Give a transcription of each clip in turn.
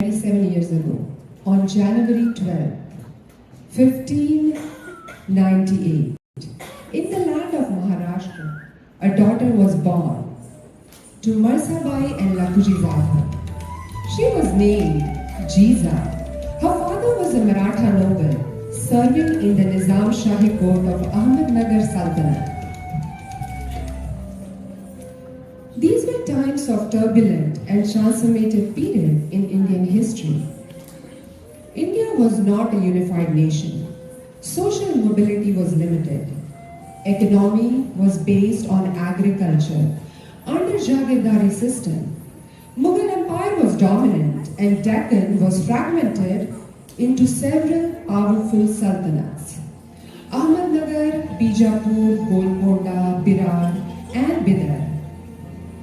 27 years ago, on January 12, 1598, in the land of Maharashtra, a daughter was born to Marsabai and Lakujizada. She was named Jiza. Her father was a Maratha noble serving in the Nizam Shahi court of Ahmednagar Sultanate. These were times of turbulent and transformative period in Indian history. India was not a unified nation. Social mobility was limited. Economy was based on agriculture under Jagirdari system. Mughal Empire was dominant and Deccan was fragmented into several powerful sultanates. Ahmednagar, Bijapur, Golconda, Birar and Bidar.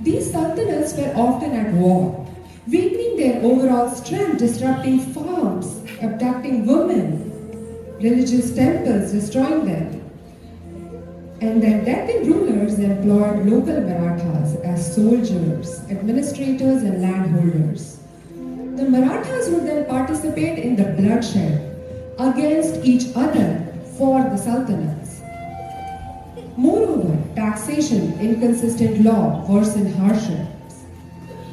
These sultanates were often at war, weakening their overall strength, disrupting farms, abducting women, religious temples, destroying them. And their Deccan rulers employed local Marathas as soldiers, administrators, and landholders. The Marathas would then participate in the bloodshed against each other for the sultanates. Moreover, taxation, inconsistent law worsened hardships.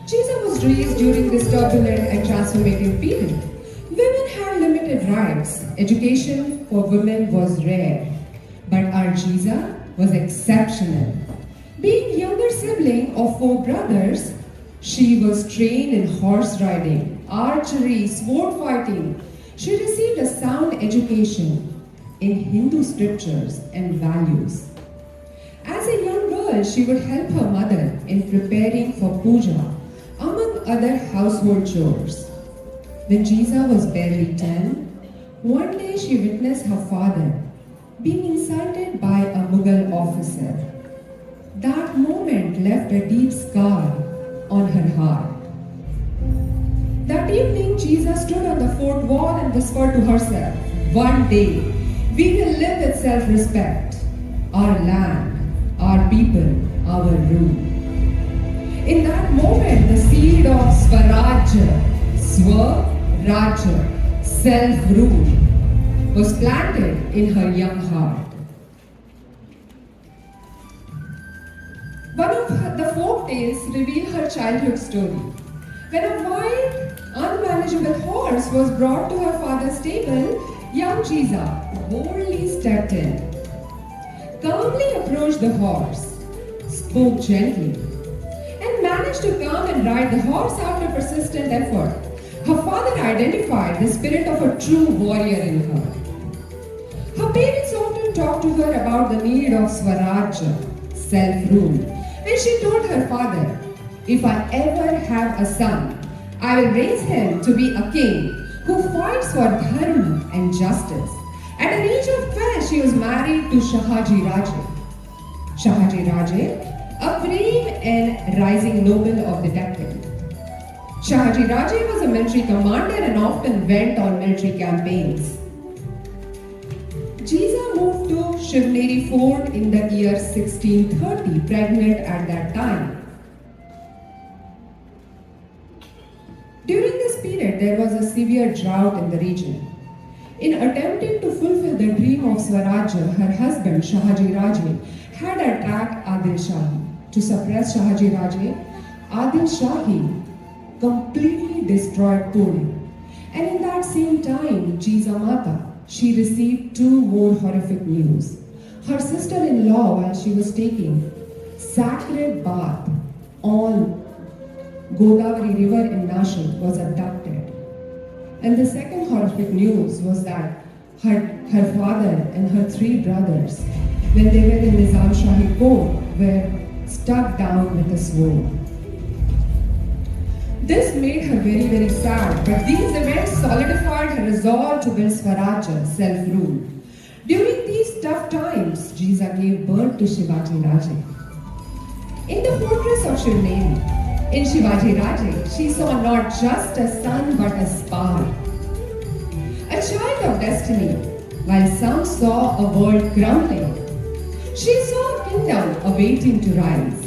Jiza was raised during this turbulent and transformative period. Women had limited rights. Education for women was rare. But our Jiza was exceptional. Being younger sibling of 4 brothers, she was trained in horse riding, archery, sword fighting. She received a sound education in Hindu scriptures and values. As a young girl, she would help her mother in preparing for puja, among other household chores. When Jiza was barely 10, one day she witnessed her father being insulted by a Mughal officer. That moment left a deep scar on her heart. That evening, Jiza stood on the fort wall and whispered to herself, "One day, we will live with self-respect. Our land, our people, our rule." In that moment, the seed of swarajya, self-rule, was planted in her young heart. One of the folk tales reveal her childhood story. When a wild, unmanageable horse was brought to her father's stable, young Jiza boldly stepped in, calmly approached the horse, spoke gently, and managed to calm and ride the horse after persistent effort. Her father identified the spirit of a true warrior in her. Her parents often talked to her about the need of swarajya, self-rule, and she told her father, "If I ever have a son, I will raise him to be a king who fights for dharma and justice." At the age of 12, she was married to Shahaji Raje. Shahaji Raje, a brave and rising noble of the Deccan. Shahaji Raje was a military commander and often went on military campaigns. Jiza moved to Shivneri Fort in the year 1630, pregnant at that time. During this period, there was a severe drought in the region. In attempting to fulfill the dream of Swarajya, her husband Shahaji Raje had attacked Adil Shahi. To suppress Shahaji Raje, Adil Shahi completely destroyed Pune. And in that same time, Jijamata, she received 2 more horrific news. Her sister-in-law, while she was taking sacred bath on Godavari river in Nashik, was abducted. And the second horrific news was that her father and her 3 brothers, when they were in Nizam Shahi court, were struck down with a sword. This made her very, very sad, but these events solidified her resolve to build swarajya, self-rule. During these tough times, Jiza gave birth to Shivaji Raje. In the fortress of Shivneri, in Shivaji Raje, she saw not just a son but a spark, a child of destiny. While some saw a world crumbling, she saw a kingdom awaiting to rise.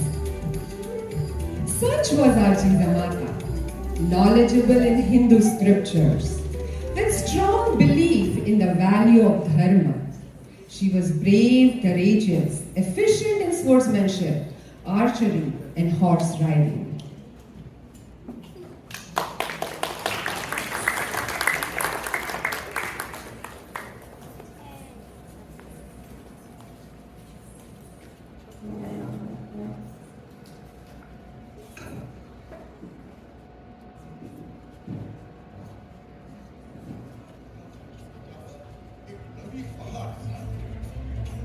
Such was our Jijamata. knowledgeable in Hindu scriptures, with strong belief in the value of dharma. She was brave, courageous, efficient in swordsmanship, archery, and horse riding.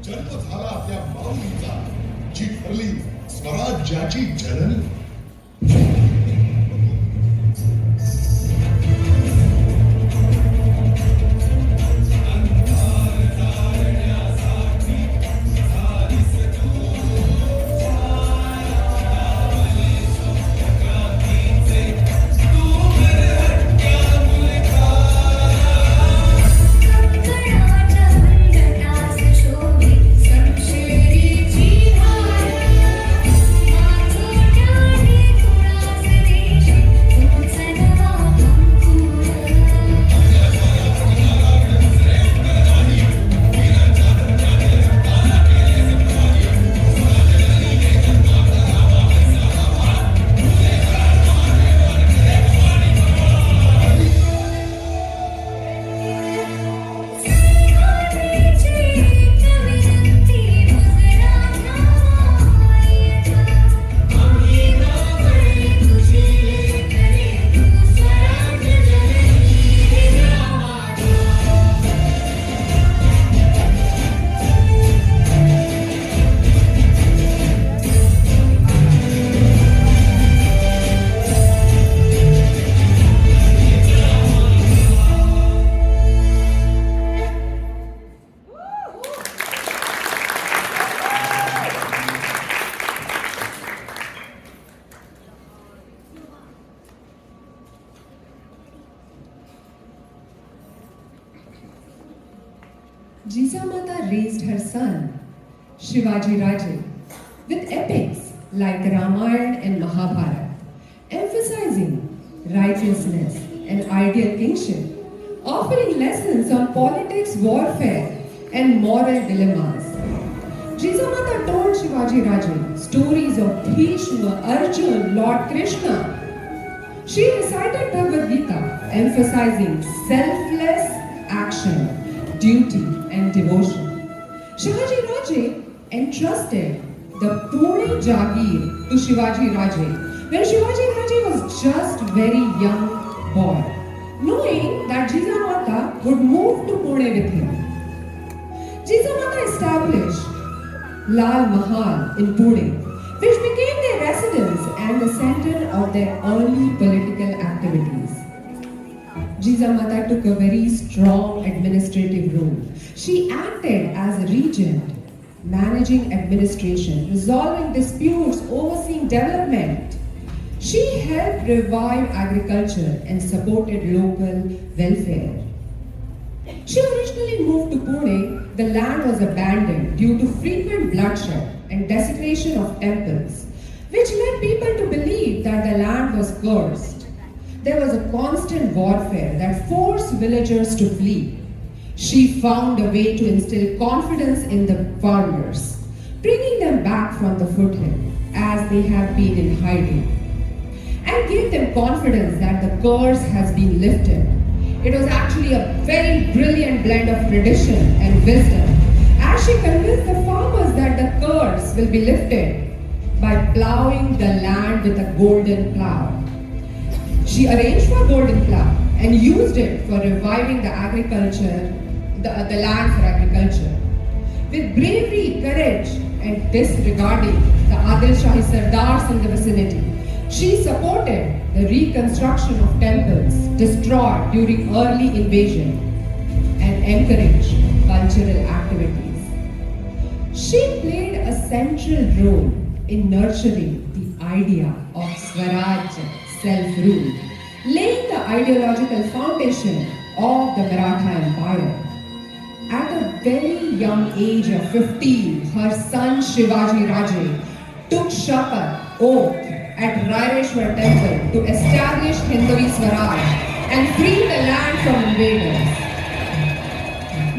जन्म झाला त्या माऊलीचा, जी ठरली स्वराज्याची जननी. Jijamata raised her son, Shivaji Raje, with epics like Ramayana and Mahabharata, emphasizing righteousness and ideal kingship, offering lessons on politics, warfare, and moral dilemmas. Jijamata told Shivaji Raje stories of Bhishma, Arjuna, Lord Krishna. She recited Bhagavad Gita, emphasizing selfless action, duty, and devotion. Shivaji Raje entrusted the Pune Jagir to Shivaji Raje when Shivaji Raje was just very young boy, knowing that Jijamata would move to Pune with him. Jijamata established Lal Mahal in Pune, which became their residence and the center of their early political activities. Jijamata took a very strong administrative role. She acted as a regent, managing administration, resolving disputes, overseeing development. She helped revive agriculture and supported local welfare. She originally moved to Pune. The land was abandoned due to frequent bloodshed and desecration of temples, which led people to believe that the land was cursed. There was a constant warfare that forced villagers to flee. She found a way to instill confidence in the farmers, bringing them back from the foothill as they have been in hiding, and gave them confidence that the curse has been lifted. It was actually a very brilliant blend of tradition and wisdom, as she convinced the farmers that the curse will be lifted by plowing the land with a golden plow. She arranged for a golden plow and used it for reviving the agriculture, the land for agriculture. With bravery, courage, and disregarding the Adil Shahi Sardars in the vicinity, she supported the reconstruction of temples destroyed during early invasion and encouraged cultural activities. She played a central role in nurturing the idea of swarajya, self-rule, laying the ideological foundation of the Maratha Empire. At a very young age of 15, her son Shivaji Raje took shapath, oath, at Raireshwar temple to establish Hindavi Swaraj and free the land from invaders.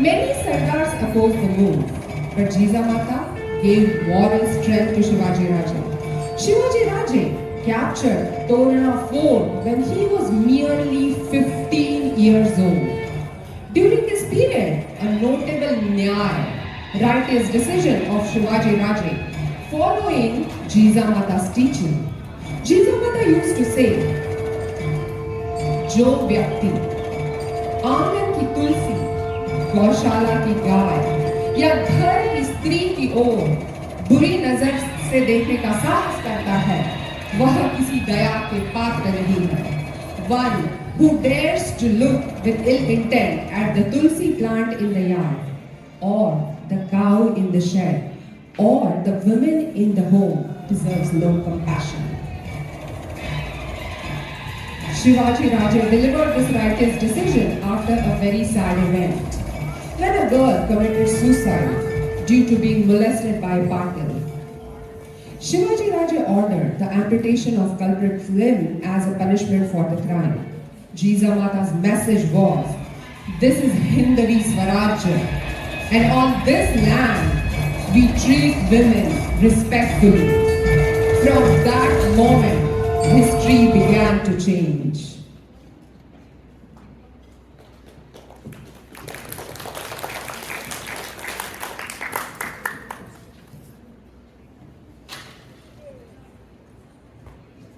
Many Sardars opposed the move, but Jijamata gave moral strength to Shivaji Raje. Shivaji Raje captured Torana Fort when he was merely 15 years old. During this period, a notable Nyaya, righteous decision of Shivaji Raje, following Jijamata's teaching. Jijamata used to say, जो व्यक्ति आंगन की तुलसी, गौशाला की गाय या घर की स्त्री की ओर बुरी नजर से देखने का साहस करता है, वह किसी दया के पात्र नहीं है. One who dares to look with ill intent at the tulsi plant in the yard, or the cow in the shed, or the women in the home deserves no compassion. Shivaji Raje delivered this righteous decision after a very sad event. When a girl committed suicide due to being molested by a partner, Shivaji Raje ordered the amputation of culprit's limb as a punishment for the crime. Jijamata's message was, this is Hindavi Swarajya, and on this land we treat women respectfully. From that moment, history began to change.